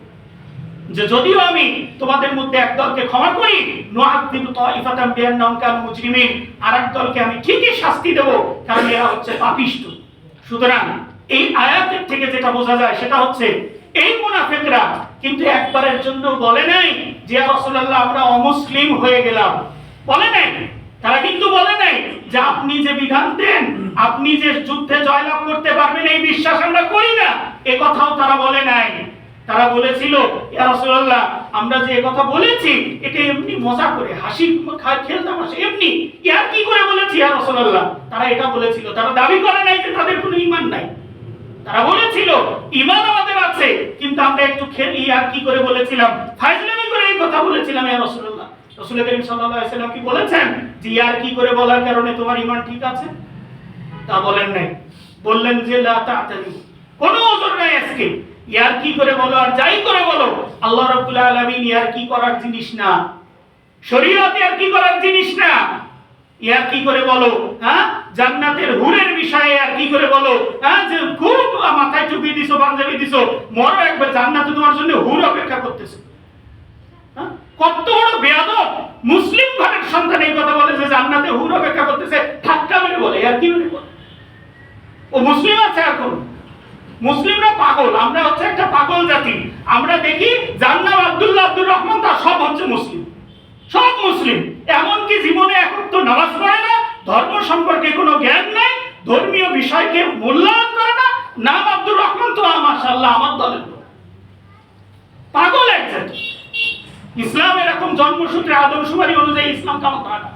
যে যদিও আমি তোমাদের মধ্যে একদলকে ক্ষমা করি, নুআযিবু তা'iফাতান বিআন্নাহুম কানু মুজরিমিন, আরেক দলকে আমি ঠিকই শাস্তি দেব, কারণ এরা হচ্ছে পাপিষ্ঠ। সুতরাং এই আয়াতের থেকে যেটা বোঝা যায় সেটা হচ্ছে এই মুনাফিকরা কিন্তু একবারের জন্য বলে নাই যে ইয়া রাসূলুল্লাহ আমরা অমুসলিম হয়ে গেলাম, বলে নাই। তারা কিন্তু বলে নাই যে আপনি যে বিধান দেন, আপনি যে যুদ্ধে জয়লাভ করতে পারবেন এই বিশ্বাস আমরা করি না, এ কথাও তারা বলে নাই। তারা বলেছিল ইয়া রাসূলুল্লাহ আমরা যে কথা বলেছি এটা এমনি মজা করে হাসি খেলতাম, এমনি ইয়ার কি করে বলেছি ইয়া রাসূলুল্লাহ। তারা এটা বলেছিল, তারা দাবি করে নাই যে তাদের কোনো ঈমান নাই। তারা বলেছিল ঈমান আমাদের আছে, কিন্তু আমরা একটু খেলি আর কি করে বলেছিলাম, ফাজলামি করে এই কথা বলেছিলাম ইয়া রাসূলুল্লাহ। রাসূল করিম সাল্লাল্লাহু আলাইহি ওয়াসাল্লাম কি বলেছেন যে ইয়ার কি করে বলার কারণে তোমার ঈমান ঠিক আছে? তা বলেন নাই। বললেন যে লা তা'তাদি, কোনো ওযর নাই আজকে, ইয়ার কি করে বলো আর যাই করে বলো, আল্লাহ রাব্বুল আলামিন ইয়ার কি করার জিনিস না, শরীয়ত ইয়ার কি করার জিনিস না। ইয়ার কি করে বলো, হ্যাঁ জান্নাতের হুরের বিষয়ে আর কি করে বলো, হ্যাঁ যে খুব মাথায় টুপি দিছো, পাঞ্জাবি দিছো, মরো একবার, জান্নাতে তোমার জন্য হুর অপেক্ষা করতেছে। হ্যাঁ কত বড় বেয়াদব মুসলিম ঘরের সন্তান এই কথা বলে যে জান্নাতে হুর অপেক্ষা করতেছে, ঠাট্টা মেরে বলে, আর কি মেরে বলে। ও মুসলিম আছে এখন? মুসলিমরা পাগল, আমরা হচ্ছে একটা পাগল জাতি। আমরা দেখি যার নাম আব্দুল্লাহ, আব্দুর রহমান, তার সব হচ্ছে মুসলিম, সব মুসলিম। এমনকি জীবনে এখন তো নামাজ পড়ে না, ধর্ম সম্পর্কে কোনো জ্ঞান নাই, ধর্মীয় বিষয়কে মূল্যায়ন করে না, নাম আব্দুর রহমান, তো মাশাআল্লাহ আমার দলের লোক। পাগল এক জাতি। ইসলাম এরকম জন্মসূত্রে আদমশুমারি অনুযায়ী ইসলাম কেমন হয় না।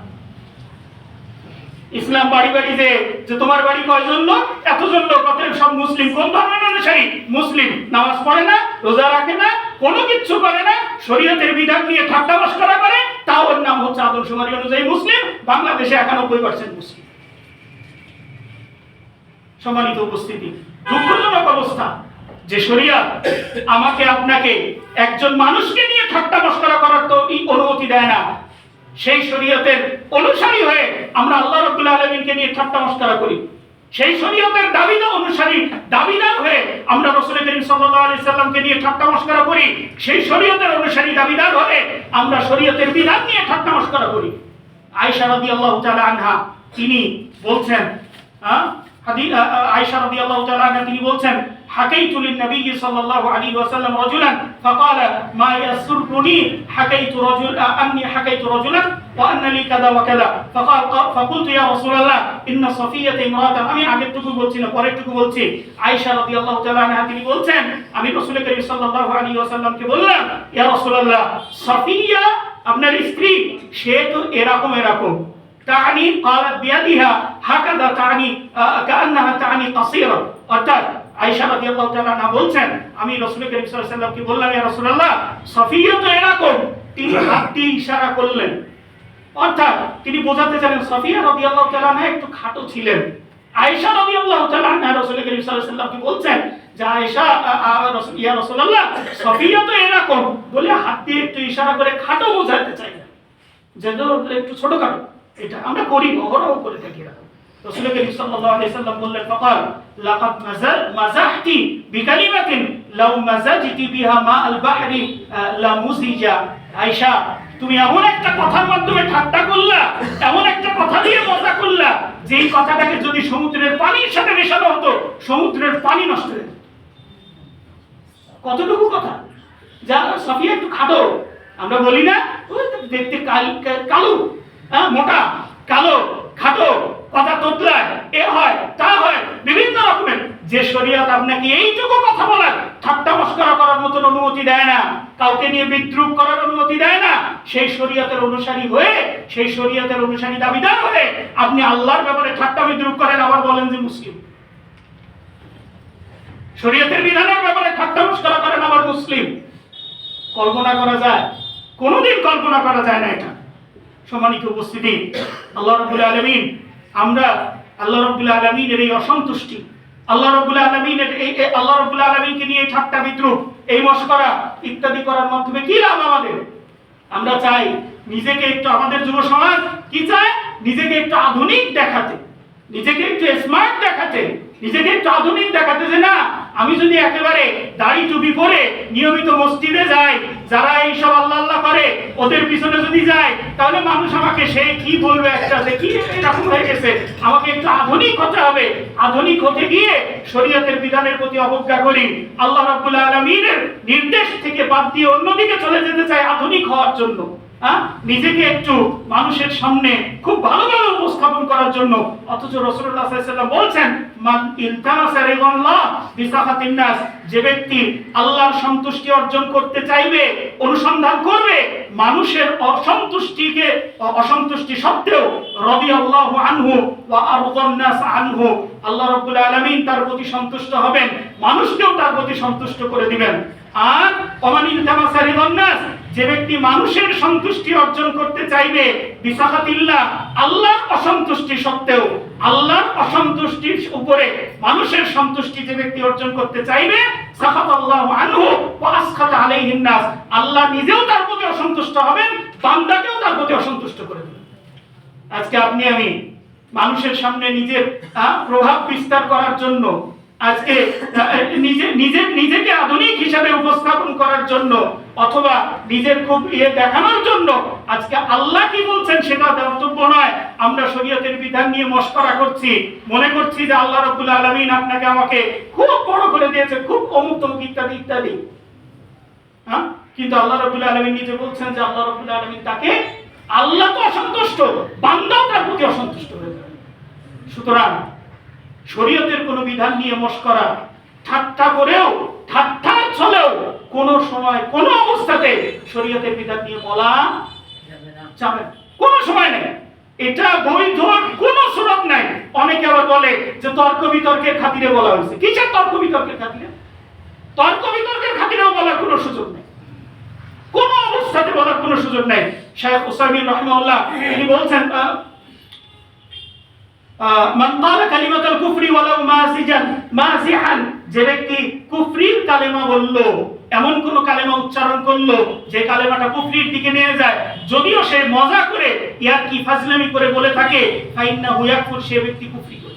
ইসলাম বাড়ি বাড়ি যে তোমার বাড়ি কয়জন লোক, এতজন লোক, অতএব সব মুসলিম। কোন ধর্মের অনুসারী? মুসলিম। নামাজ পড়ে না, রোজা রাখে না, কোনো কিচ্ছু করে না, শরীয়তের বিধান নিয়ে ঠাট্টা মশকরা করে, তাও ওর নাম হচ্ছে আদমশুমারি অনুযায়ী মুসলিম। বাংলাদেশে 91% মুসলিম। সম্মানিত উপস্থিতি, দুঃখজনক অবস্থা যে শরীয়ত আমাকে আপনাকে একজন মানুষকে নিয়ে ঠাট্টা মশকরা করার তো অনুমতি দেয় না। সেই শরীয়তের অনুসারী হয়ে আমরা আল্লাহ রাব্বুল আলামিনকে নিয়ে ঠাট্টা মশকরা করি। সেই শরীয়তের দাবিদার অনুসারী, দাবিদার হয়ে আমরা রাসূল করিম সাল্লাল্লাহু আলাইহি সাল্লামকে নিয়ে ঠাট্টা মশকরা করি। সেই শরীয়তের অনুসারী, দাবিদার হয়ে আমরা শরীয়তের বিধান নিয়ে ঠাট্টা মশকরা করি। আয়েশা রাদিয়াল্লাহু তাআলা আনহা তিনি বলছেন, আয়েশা রাদিয়াল্লাহু তাআলা আনহা তিনি বলছেন, حكيت للنبي صلى الله عليه وسلم رجلا فقال ما يسرني أني حكيت رجلا وأن لي كذا وكذا فقلت يا رسول الله إن صفية امرأة আমি আগেরটুকু বলছি না, পরেরটুকু বলছি। আয়েশা রাদিয়াল্লাহু তাআলা আনহা তিনি বলছেন আমি রাসূল করিম সাল্লাল্লাহু আলাইহি ওয়াসাল্লামকে বললাম, ইয়া রাসূলুল্লাহ সাফিয়া আপনার স্ত্রী সে তো এরকম এরকম। তানি قالت بيدها هكذا تعني كأنها تعني قصيرة। অর্থাৎ আয়েশা রাদিয়াল্লাহু তাআলা না বলছেন আমি রাসূল করিম সাল্লাল্লাহু আলাইহি ওয়াসাল্লামকে বললাম, ইয়া রাসূলুল্লাহ সাফিয়া তো এরকম। তিনি হাত দিয়ে ইশারা করলেন, অর্থাৎ তিনি বোঝাতে চাইলেন সাফিয়া রাদিয়াল্লাহু তাআলা না একটু খাটো ছিলেন। আয়েশা রাদিয়াল্লাহু তাআলা না রাসূল করিম সাল্লাল্লাহু আলাইহি ওয়াসাল্লামকে বলছেন যে আয়েশা ইয়া রাসূলুল্লাহ সাফিয়া তো এরকম বলে হাত দিয়ে একটু ইশারা করে খাটো বোঝাতে চাইলেন, যেন একটু ছোটখাটো। এটা আমরা করি, অহরহ করে থাকি। রাসূল করিম সাল্লাল্লাহু আলাইহি ওয়াসাল্লাম বললেন, ফাকাল লাকাদ মাযাহতি বিকালিমাতিন লাউ মাযাজতি বিহা মা আল বাহরি লা মুজিজা। আয়েশা তুমি এমন একটা কথার মাধ্যমে ঠাট্টা করলা, এমন একটা কথা দিয়ে মজা করলা, যেই কথাটাকে যদি সমুদ্রের পানির সাথে মেশানো হতো সমুদ্রের পানি নষ্ট হয়ে যেত। কতটুকু কথা, যা সাফিয়া একটু খাটো। আমরা বলি না দেখতে কালো, হ্যাঁ মোটা, কালো, খাটো, কথা তোতলায়, এ হয় তা হয়, বিভিন্ন রকমের। যে শরীয়ত আপনাকে এইটুকু কথা বলার, ঠাট্টা মশকরা করার মতন অনুমতি দেয় না, কাউকে নিয়ে বিদ্রুপ করার অনুমতি দেয় না, সেই শরীয়তের অনুসারী হয়ে, সেই শরীয়তের অনুসারী দাবিদার হয়ে আপনি আল্লাহর ব্যাপারে ঠাট্টা বিদ্রুপ করেন, আবার বলেন যে মুসলিম। শরীয়তের বিধানের ব্যাপারে ঠাট্টা মশকরা করেন, আবার মুসলিম। কল্পনা করা যায়? কোনোদিন কল্পনা করা যায় না এটা। সম্মানিত উপস্থিতি, আল্লাহ রাব্বুল আলামিন, আমরা আল্লাহ রাব্বুল আলামিনের এই অসন্তুষ্টি, আল্লাহ রাব্বুল আলামিনের এই আল্লাহ রাব্বুল আলামিনকে নিয়ে ঠাট্টা বিদ্রুপ, এই মশকরা ইত্যাদি করার মাধ্যমে কি লাভ আমাদের? আমরা চাই নিজেকে একটু, আমাদের যুব সমাজ কি চায়? নিজেকে একটু আধুনিক দেখাতে, নিজেকে একটু স্মার্ট দেখাতে, নিজেকে একটু আধুনিক দেখাতে, যে না আমি যদি একেবারে দাড়ি টুপি পরে নিয়মিত মসজিদে যাই, যারা এইসব আল্লাহ আল্লাহ করে ওদের পিছনে যদি যাই, তাহলে মানুষ আমাকে সে কি বলবে, একটা যে কি এরকম হয়ে গেছে, আমাকে একটু আধুনিক হতে হবে। আধুনিক হতে গিয়ে শরীয়তের বিধানের প্রতি অবজ্ঞা করি, আল্লাহ রাব্বুল আলামিনের নির্দেশ থেকে বাদ দিয়ে অন্যদিকে চলে যেতে চাই আধুনিক হওয়ার জন্য, নিজেকে একটু মানুষের সামনে খুব ভালোভাবে উপস্থাপন করার জন্য। অথচ রাসূলুল্লাহ সাল্লাল্লাহু আলাইহি ওয়াসাল্লাম বলছেন, মান ইলতামাসা রিদাল্লাহ বিসাখাতিন নাস, যে ব্যক্তি আল্লাহর সন্তুষ্টি অর্জন করতে চাইবে, অনুসন্ধান করবে মানুষের অসন্তুষ্টি সত্ত্বেও, রাদিয়াল্লাহু আনহু ওয়া আরদান নাস আনহু, আল্লাহ রাব্বুল আলামিন তার প্রতি সন্তুষ্ট হবেন, মানুষকেও তার প্রতি সন্তুষ্ট করে দিবেন। আর ওমান ইলতামাসা রিদান নাস, যে ব্যক্তি মানুষের সন্তুষ্টি অর্জন করতে চাইবে বিসাখাতিল্লাহ, আল্লাহর অসন্তুষ্টি সত্ত্বেও, আল্লাহর অসন্তুষ্টির উপরে মানুষের সন্তুষ্টি যে ব্যক্তি অর্জন করতে চাইবে, সাখাতাল্লাহু আনহু ওয়া আসখাতা আলাইহিন নাস, আল্লাহ নিজেও তার প্রতি অসন্তুষ্ট হবেন, বান্দাকেও তার প্রতি অসন্তুষ্ট করে দেবেন। আজকে আপনি আমি মানুষের সামনে নিজের প্রভাব বিস্তার করার জন্য, আজকে নিজেকে আধুনিক হিসাবে উপস্থাপন করার জন্য, অথবা নিজের খুব দেখানোর জন্য, আজকে আল্লাহ কি বলছেন সেটা বক্তব্য নয়, আমরা শরীয়তের বিধান নিয়ে মশকরা করছি, মনে করছি যে আল্লাহ রাব্বুল আলামিন আপনাকে আমাকে খুব বড় করে দিয়েছে, খুব অমুক তমুক ইত্যাদি ইত্যাদি। কিন্তু আল্লাহ রাব্বুল আলামিন নিজে বলছেন যে আল্লাহ রাব্বুল আলামিন তাকে, আল্লাহ তো অসন্তুষ্ট, বান্দাও তার প্রতি অসন্তুষ্ট হয়ে যাবে। সুতরাং শরীয়তের কোনো বিধান নিয়ে মশকরা, ঠাট্টা করেও, ঠাট্টার ছলেও কোনো সময় কোনো অবস্থাতে শরীয়তের বিধান নিয়ে বলা যাবে না, কোনো সময় নেই। এটা বৈধ কোনো সুযোগ নাই। অনেকে আবার বলে যে তর্ক বিতর্কের খাতিরে বলা হয়েছে। কিসের তর্ক বিতর্কের খাতিরে? তর্ক বিতর্কের খাতিরেও বলার কোনো সুযোগ নেই, কোনো অবস্থাতে বলার কোনো সুযোগ নাই। শাইখ উসাইমিন রাহিমাহুল্লাহ তিনি বলছেন, মান ক্বালা কালিমাতুল কুফরি ওয়ালাউ মাযিহান, যে ব্যক্তি কুফরির কালেমা বলল, এমন কোন কালেমা উচ্চারণ করলো যে কালেমাটা কুফরির দিকে নিয়ে যায়, যদিও সে মজা করে ইয়ার কি ফাজলামি করে বলে থাকে, ফাইন্নাহু ইয়াকফুর, সে ব্যক্তি কুফরি করে,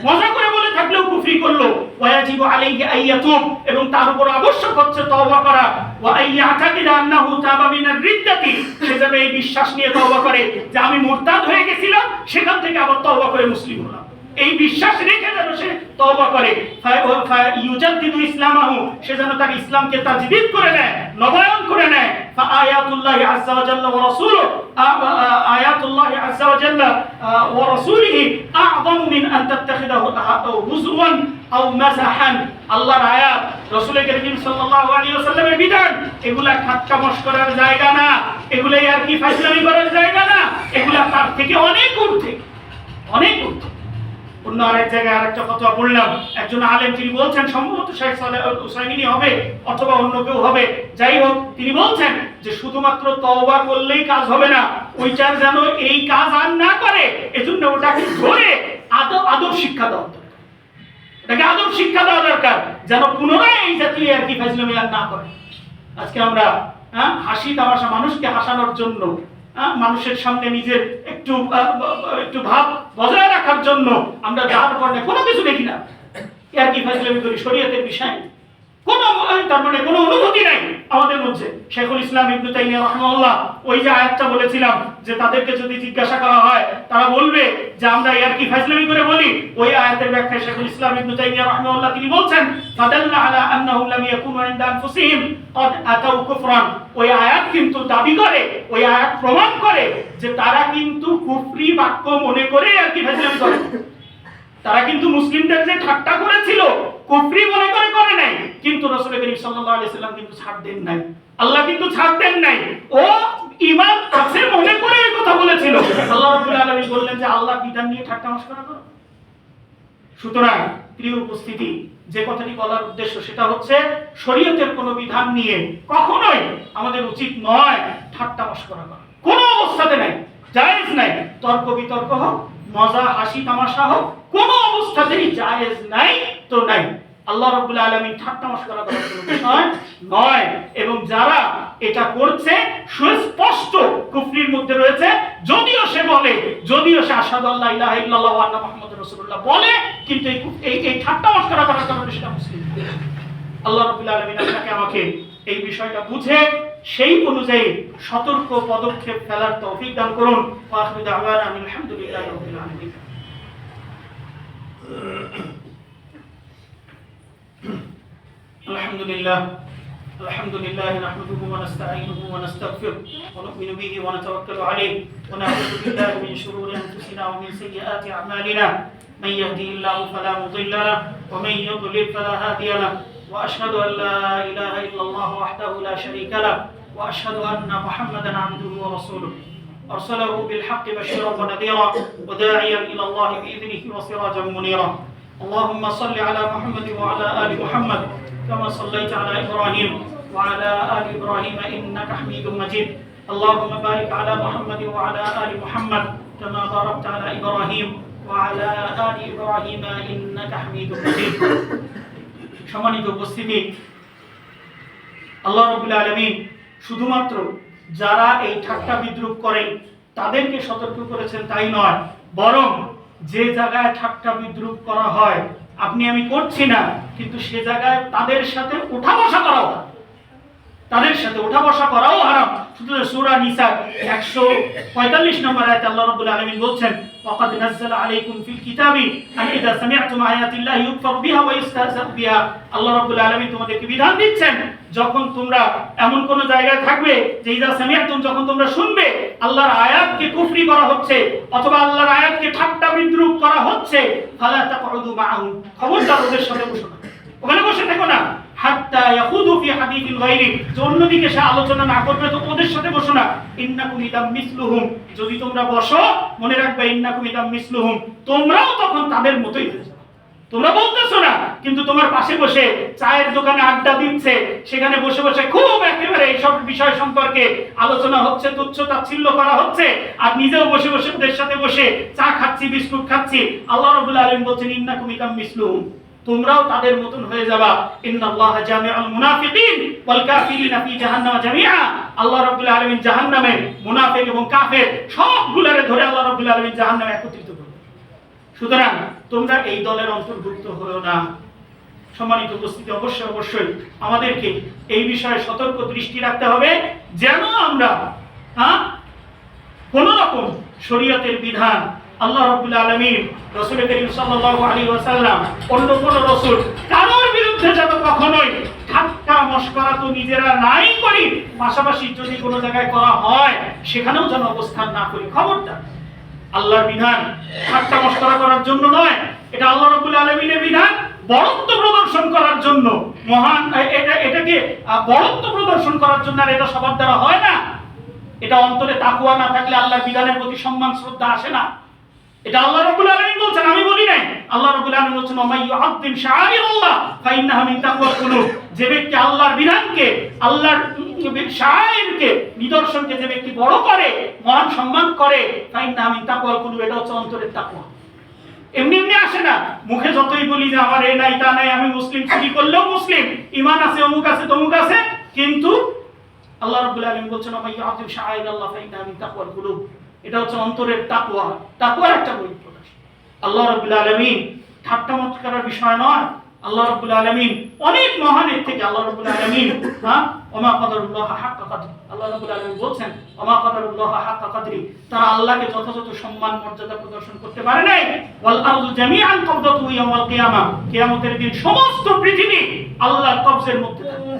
মজা করে বলে থাকলেও কুফরি করলো। ওয়াজিবু আলাইহি আইয়াতুব, এবং তার উপর আবশ্যক হচ্ছে তওবা করা। ওয়া আইয়াতাকিদা আন্নাহু তাবা মিনার রিদ্দাতি, সে যাবে এই বিশ্বাস নিয়ে তওবা করে যে আমি মুরতাদ হয়ে গেছিলাম, সেখান থেকে আবার তওবা করে মুসলিম হলাম, এই বিশ্বাস রেখে যেন সে তওবা করে। ইউজাদ্দিদু ইসলামাহু, সে যেন তার ইসলামকে তাজদীদ করে নেয়, নবায়ন করে নেয়। ফাআয়াতুল্লাহি আযজা ওয়া জাল্লা ওয়া রাসূলুহু, আয়াতুল্লাহি আযজা ওয়া জাল্লা ওয়া রাসূলিহি আ'যামু মিন আন তাত্তাখিদাহু হুজওয়ান আও মাযহান। আল্লাহর আয়াত, রাসূলের কারীম সাল্লাল্লাহু আলাইহি ওয়াসাল্লামের বিধান, এগুলা ঠাট্টা মশকরার জায়গা না, এগুলা আর কি ফাজলামি করার জায়গা না, এগুলা তার থেকে অনেক ঊর্ধ্বে, অনেক ঊর্ধ্বে। অন্য আরেক জায়গায় আরেকটা কথা বললাম, একজন আলেম তিনি বলছেন, সম্ভবত শেখ সালেহ আল উসাইমিনী হবে অথবা অন্য কেউ হবে, যাই হোক, তিনি বলছেন যে শুধুমাত্র তওবা করলেই কাজ হবে না, ওইটার যেন এই কাজ আর না করে, এজন্য ওটাকে ধরে আদব শিক্ষা দেওয়া দরকার, এটাকে আদব শিক্ষা দেওয়া দরকার, যেন পুনরায় এই জাতীয় আর কি ফাজলামি আর না করে। আজকে আমরা হাসি তামাশা, মানুষকে হাসানোর জন্য, মানুষের সামনে নিজের একটু ভাব বজায় রাখার জন্য আমরা যার কারণে কোনো কিছু দেখি না, আর কি ফাজলামি করি, শরীয়তের বিষয় কোনো, তার মানে কোনো অনুভূতি নাই আমাদের মধ্যে। শেখুল ইসলাম ইবনে তাইমিয়া রাহিমাহুল্লাহ ওই যে আয়াতটা বলেছিলাম যে তাদেরকে যদি জিজ্ঞাসা করা হয় তারা বলবে যে আমরা আর কি ফাজলামি করে বলি, ওই আয়াতের ব্যাখ্যায় শেখুল ইসলাম ইবনে তাইমিয়া রাহিমাহুল্লাহ তিনি বলছেন, ফাদাল্লা আলা আন্নাহুম লাম ইয়াকুনু ইনদা আনফুসিহিম ক্বাদ আতাউ কুফরান, ওই আয়াত কিন্তু দাবি করে, ওই আয়াত প্রমাণ করে যে তারা কিন্তু কুফরি বাক্য মনে করে আর কি ফাজলামি করে, তারা কিন্তু মুসলিমদের যে ঠাট্টা করেছিল কুফরি মনে করে করে নাই, কিন্তু রাসূল করিম সাল্লাল্লাহু আলাইহি সাল্লাম কিন্তু ছাড় দেন নাই, আল্লাহ কিন্তু ছাড় দেন নাই, ও ঈমান আছে মনে করে এই কথা বলেছিল। আল্লাহ রাব্বুল আলামিন বললেন যে আল্লাহর বিধান নিয়ে ঠাট্টা মশকরা করো। সুতরাং প্রিয় উপস্থিতি, যে কথাটি বলার উদ্দেশ্য সেটা হচ্ছে শরীয়তের কোনো বিধান নিয়ে কখনোই আমাদের উচিত নয় ঠাট্টা মশকরা করা, কোনো অবস্থাতে নাই, জায়েজ নাই। তর্ক বিতর্ক হোক, মজা হাসি তামাশা হোক, কোনো অবস্থাতেই জায়েজ নাই তো নাই। আল্লাহ রাব্বুল আলামিন ঠাট্টা মশকরা করার কোনো বিষয় নয়, এবং যারা এটা করছে সুস্পষ্ট কুফরির মধ্যে রয়েছে, যদিও সে বলে যদিও সে আশহাদু আল্লা ইলাহা ইল্লাল্লাহ ওয়া আন্না মুহাম্মাদুর রাসূলুল্লাহ বলে, কিন্তু এই ঠাট্টা মশকরা করার কারণে সেটা মুসলিম। আল্লাহ রাব্বুল আলামিন আপনাকে আমাকে এই বিষয়টা বুঝে সেই অনুযায়ী সতর্ক পদক্ষেপ ফেলার তৌফিক দান করুন। ওয়া আখিরু দাওয়ানা আলহামদুলিল্লাহি রাব্বিল আলামিন। الحمد لله نحمده ونستعينه ونستغفره ونؤمن به ونتوكل عليه ونعوذ بالله من شرور انفسنا ومن سيئات اعمالنا من يهده الله فلا مضل له ومن يضلل فلا هادي له واشهد ان لا اله الا الله وحده لا شريك له واشهد ان محمدا عبده ورسوله ارسله بالحق بشيرا ونذيرا وداعيا الى الله باذنه وسراجا منيرا. اللهم صل على محمد وعلى ال محمد كما صليت على ابراهيم وعلى ال ابراهيم انك حميد مجيد. اللهم بارك على محمد وعلى ال محمد كما باركت على ابراهيم وعلى ال ابراهيم انك حميد مجيد. সম্মানিত উপস্থিতি, আল্লাহ রাব্বুল আলামিন শুধুমাত্র যারা এই ঠাট্টা বিদ্রূপ করেন তাদেরকে সতর্ক করেছেন তাই নয়, বরং যে জায়গায় ঠাট্টা বিদ্রূপ করা হয় আপনি আমি করছি না, কিন্তু সে জায়গায় তাদের সাথে ওঠা বসা করাও, তাদের সাথে ওঠা বসা করাও হারাম। শুধু সূরা নিসা 145 নম্বর আয়াতে আল্লাহ রাব্বুল আলামিন বলছেন, ওয়াকাদ নাযালা আলাইকুম ফিল কিতাবি আন ইযা সামি'তুম আয়াতিল্লাহি ইউকফারু বিহা ওয়া ইস্তাহজাউ বিহা। আল্লাহ রাব্বুল আলামিন তোমাদেরকে বিধান দিচ্ছেন, যখন তোমরা এমন কোন জায়গায় থাকবে যে ইযা সামি'তুম, যখন তোমরা শুনবে আল্লাহর আয়াতকে কুফরি করা হচ্ছে অথবা আল্লাহর আয়াতকে ঠাট্টা বিদ্রূপ করা হচ্ছে, ফালা তাকউদু মাআহুম, খবরদার ওদের সাথে বসো না, ওখানে বসে থেকো না। হাত্তা ইয়াখুদু ফি হাদিসিন গায়রি, যে অন্যদিকে সে আলোচনা না করবে তো ওদের সাথে বসো না। ইন্নাকুম ইদাম মিসলুহুম, যদি তোমরা বসো মনে রাখবে ইন্নাকুম ইদাম মিসলুহুম, তোমরাও তখন তাদের মতোই হয়ে যাবে। তোমরা বলতেছো না, কিন্তু তোমার পাশে বসে চায়ের দোকানে আড্ডা দিচ্ছে, সেখানে বসে বসে খুব একেবারে এইসব বিষয় সম্পর্কে আলোচনা হচ্ছে, তুচ্ছ তাচ্ছিল্য করা হচ্ছে, আর নিজেও বসে বসে ওদের সাথে বসে চা খাচ্ছি, বিস্কুট খাচ্ছি। আল্লাহ রাব্বুল আলামিন বলছেন ইন্নাকুম ইদাম মিসলুহুম, তোমরাও তাদের মতন হয়ে যাবা। ইন্নাল্লাহা জামিউল মুনাফিকিন ওয়াল কাফিরিনা ফি জাহান্নাম জামিআ, আল্লাহ রাব্বুল আলামিন জাহান্নামে মুনাফিক এবং কাফের সবগুলোরে ধরে আল্লাহ রাব্বুল আলামিন জাহান্নামে একত্রিত করবেন। সুতরাং তোমরা এই দলের অন্তর্ভুক্ত হও না। সম্মানিত উপস্থিতি, অবশ্যই আমাদেরকে এই বিষয়ে সতর্ক দৃষ্টি রাখতে হবে, যেন আমরা কোন রকম শরীয়তের বিধান আল্লাহ রাব্বুল আলামিন, রাসূল করিম সাল্লাল্লাহু আলাইহি ওয়াসাল্লাম, অন্য কোন রাসূল কারোর বিরুদ্ধে যেন কখনোই ঠাট্টা মশকরা তো নিজেরা নাই করি, পাশাপাশি যদি কোনো জায়গায় করা হয় সেখানেও যেন অবস্থান না করি। খবরদার, আল্লাহর বিধান ঠাট্টা মশকরা করার জন্য নয়, এটা আল্লাহ রাব্বুল আলামিনের বিধান বড়ত্ব প্রদর্শন করার জন্য, মহান এটাকে বড়ত্ব প্রদর্শন করার জন্য। আর এটা সবার দ্বারা হয় না, এটা অন্তরে তাকওয়া না থাকলে আল্লাহর বিধানের প্রতি সম্মান শ্রদ্ধা আসে না। এটা আল্লাহ রাব্বুল আলামিন বলছেন, আমি বলি নাই। আল্লাহ রাব্বুল আলামিন বলছেন ওয়া মাইয়ুআযযিম শাআইরাল্লাহ ফাইন্নাহা মিন তাকওয়াল কুলুব, যে ব্যক্তি আল্লাহর বিধানকে, আল্লাহর শাআইরকে, নিদর্শনকে যে ব্যক্তি বড় করে, মহান সম্মান করে, ফাইন্নাহা মিন তাকওয়াল কুলুব, এটা হচ্ছে অন্তরের তাকওয়া। এমনি এমনি আসে না। মুখে যতই বলি যে আমার এই নাই তা নাই, আমি মুসলিম, চুরি করলেও মুসলিম, ঈমান আছে, অমুক আছে, তমুক আছে, কিন্তু আল্লাহ রাব্বুল আলামিন বলছেন ওয়া মাইয়ুআযযিম শাআইরাল্লাহ ফাইন্নাহা মিন তাকওয়াল কুলুব, এটা হচ্ছে অন্তরের তাকওয়া, তাকওয়ার একটা বহিঃপ্রকাশ। আল্লাহ রাব্বুল আলামিন ঠাট্টা মশকরার বিষয় নয়। আল্লাহ রাব্বুল আলামিন অনেক মহানের থেকে আল্লাহ রাব্বুল আলামিন ওমা কদরুল্লাহ হাক্কা কদরি, আল্লাহ রাব্বুল আলামিন বলছেন ওমা কদরুল্লাহ হাক্কা কদরি, তারা আল্লাহকে যথাযথ সম্মান মর্যাদা প্রদর্শন করতে পারে নাই। ওয়াল আরদু জামিআন কবদাতুহু ইয়াওমাল কিয়ামা, কিয়ামতের দিন সমস্ত পৃথিবী আল্লাহর কবজের মধ্যে থাকবে।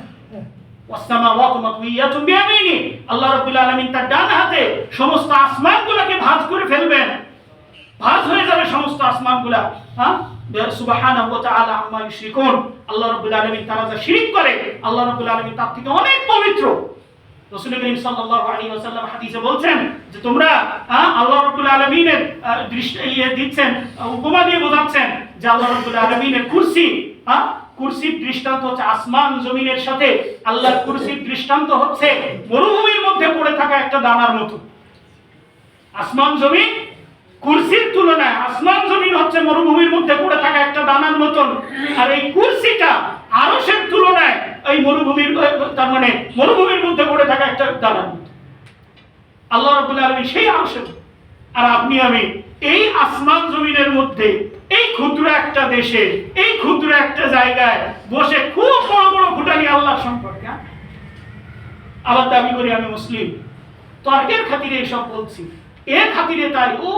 ওয়াসসামাওয়াতু মাতউইয়াতুন বিয়ামিনি, আল্লাহ রাব্বুল আলামিন তার ডান হাতে সমস্ত আসমানগুলোকে ভাঁজ করে ফেলবেন, ভাঁজ হয়ে যাবে সমস্ত আসমানগুলা। সুবহানাহু ওয়া তাআলা আম্মা ইউশরিকুন, আল্লাহ রাব্বুল আলামিন তারা যা শিরক করে আল্লাহ রাব্বুল আলামিন তার থেকে অনেক পবিত্র। রাসূল করিম সাল্লাল্লাহু আলাইহি ওয়াসাল্লাম হাদিসে বলছেন যে তোমরা আল্লাহ রাব্বুল আলামিনের দৃষ্টি দিচ্ছেন, উপমা দিয়ে বোঝাচ্ছেন যে আল্লাহ রাব্বুল আলামিনের কুরসি, কুরসির দৃষ্টান্ত হচ্ছে আসমান জমিনের সাথে আল্লাহর কুরসির দৃষ্টান্ত হচ্ছে মরুভূমির মধ্যে পড়ে থাকা একটা দানার মতো। আসমান জমিন কুরসির তুলনায়, আসমান জমিন হচ্ছে মরুভূমির মধ্যে পড়ে থাকা একটা দানার মতন, আর এই কুরসিটা আরশের তুলনায় এই মরুভূমির, তার মানে মরুভূমির মধ্যে পড়ে থাকা একটা দানার মতো। আল্লাহ রাব্বুল আলামিন সেই আরশের আর আপনি আমি এই আসমান জমিনের মধ্যে এই ক্ষুদ্র একটা দেশে এই ক্ষুদ্র একটা জায়গায় বসে খুব বড় বড় ফুটানি আল্লাহ সম্পর্কে আবার দাবি করি আমি মুসলিম। তর্কের খাতিরে এসব বলছি, এর খাতিরে তাই ও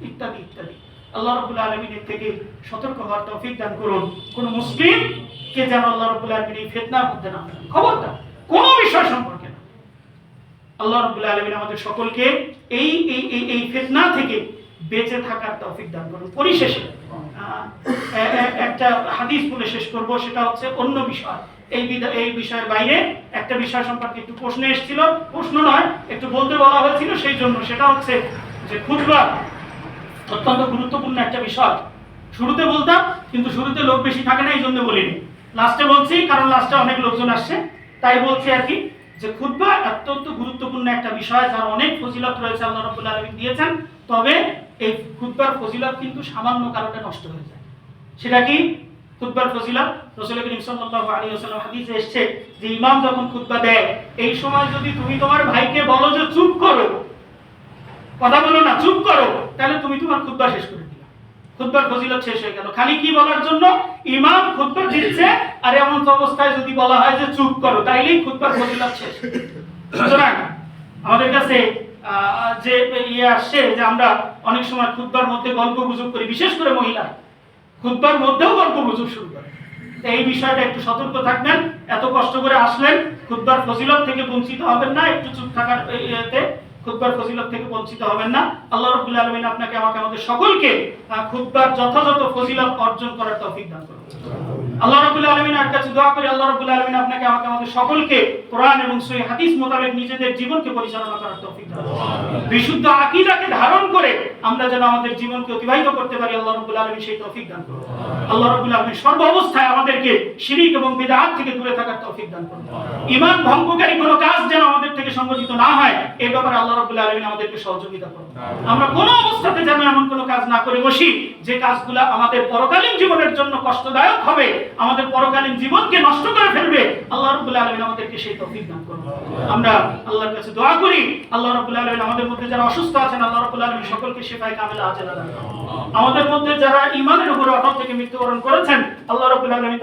ইত্যাদি ইত্যাদি। আল্লাহ রাব্বুল আলামিনের থেকে সতর্ক হওয়ার তৌফিক দান করুন। কোন মুসলিম কে যেন আল্লাহ রাব্বুল আলামিন এই ফিতনার মধ্যে না ফেলেন, খবরদার কোনো বিষয় সম্পর্কে না। আল্লাহ রাব্বুল আলামিন আমাদের সকলকে এই এই এই এই ফিতনা থেকে বেঁচে থাকার তৌফিক দান করুন। পরিশেষে একটা হাদিস বলে শেষ করব, সেটা হচ্ছে অন্য বিষয়। এই বিষয়ের বাইরে একটা বিষয় সম্পর্কে একটু প্রশ্ন এসেছিল, প্রশ্ন নয় একটু বলতে বলা হয়েছিল, সেই জন্য সেটা হচ্ছে যে খুতবা অত্যন্ত গুরুত্বপূর্ণ একটা বিষয়। শুরুতে বলতাম কিন্তু শুরুতে লোক বেশি থাকে না, এই জন্য বলিনি। লাস্টে বলছি কারণ লাস্টে অনেক লোকজন আসছে, তাই বলছি আর কি, যে খুতবা অত্যন্ত গুরুত্বপূর্ণ একটা বিষয়, যার অনেক ফজিলত রয়েছে, আল্লাহ রাব্বুল আলামিন দিয়েছেন। তবে এই খুতবার ফজিলত কিন্তু সামান্য কারণে নষ্ট হয়ে যায়। সেটা কি খুতবার ফজিলত? রাসূল করিম সাল্লাল্লাহু আলাইহি ওয়াসাল্লাম হাদিসে এসেছে যে ইমাম যখন খুতবা দেয়, এই সময় যদি তুমি তোমার ভাইকে বলো যে চুপ করো, কথা বলো না, চুপ করো, তাহলে তুমি তোমার খুতবা শেষ করে দিলা, খুতবার ফজিলত শেষ হয়ে গেল। খালি কি বলার জন্য? ইমাম খুতবা দিচ্ছে আর এমন অবস্থায় যদি বলা হয় যে চুপ করো, তাইলেই খুতবার ফজিলত শেষ। সুতরাং আমাদের কাছে যে আসছে যে আমরা অনেক সময় খুতবার মধ্যে গল্প গুজব করি, বিশেষ করে মহিলা খুতবার মধ্যেও গল্প গুজব শুরু করে। এই বিষয়টা একটু সতর্ক থাকবেন। এত কষ্ট করে আসলেন, খুতবার ফজিলত থেকে বঞ্চিত হবেন না, একটু চুপ থাকার এতে খুতবার ফজিলত থেকে বঞ্চিত হবেন না। আল্লাহ রাব্বুল আলামিন আপনাকে আমাকে আমাদের সকলকে খুতবার যথাযথ ফজিলত অর্জন করার তৌফিক দান করুন। আল্লাহ রাব্বুল আলামিনের কাছে দোয়া করি আল্লাহ রাব্বুল আলামিন আপনাকে আমাকে আমাদের সকলকে কোরআন এবং সহিহ হাদিস মোতাবেক নিজেদের জীবনকে পরিচালনা করার তৌফিক দান করুন। বিশুদ্ধ আকীদাকে ধারণ করে আমরা যেন আমাদের জীবনকে অতিবাহিত করতে পারি, আল্লাহ রাব্বুল আলামিন সেই তৌফিক দান করুন। আল্লাহ রাব্বুল আলামিন সর্ব অবস্থায় আমাদেরকে শিরক এবং বিদআত থেকে দূরে থাকার তৌফিক দান করুন। ঈমান ভঙ্গকারী কোনো কাজ যেন আমাদের থেকে সংগঠিত না হয়, এই ব্যাপারে আল্লাহ রাব্বুল আলামিন আমাদেরকে সহযোগিতা করুন। আমরা কোনো অবস্থাতে যেন এমন কোনো কাজ না করে বসি যে কাজগুলো আমাদের পরকালীন জীবনের জন্য কষ্টদায়ক হবে, আমাদের পরকালীন জীবনকে নষ্ট করে ফেলবে। আল্লাহ রাব্বুল আলামিন আমাদেরকে সেই তৌফিক দান করুন। আমরা আল্লাহর কাছে দোয়া করি আল্লাহ রাব্বুল আলামিন আমাদের মধ্যে যারা অসুস্থ আছেন, আল্লাহ রাব্বুল আলামিন সকলকে শিফায়ে কামিলা আজেলা দান করুন। আমাদের মধ্যে যারা ঈমানের উপরে অটল থেকে মৃত্যুবরণ করেছেন, আল্লাহ রাব্বুল আলামিন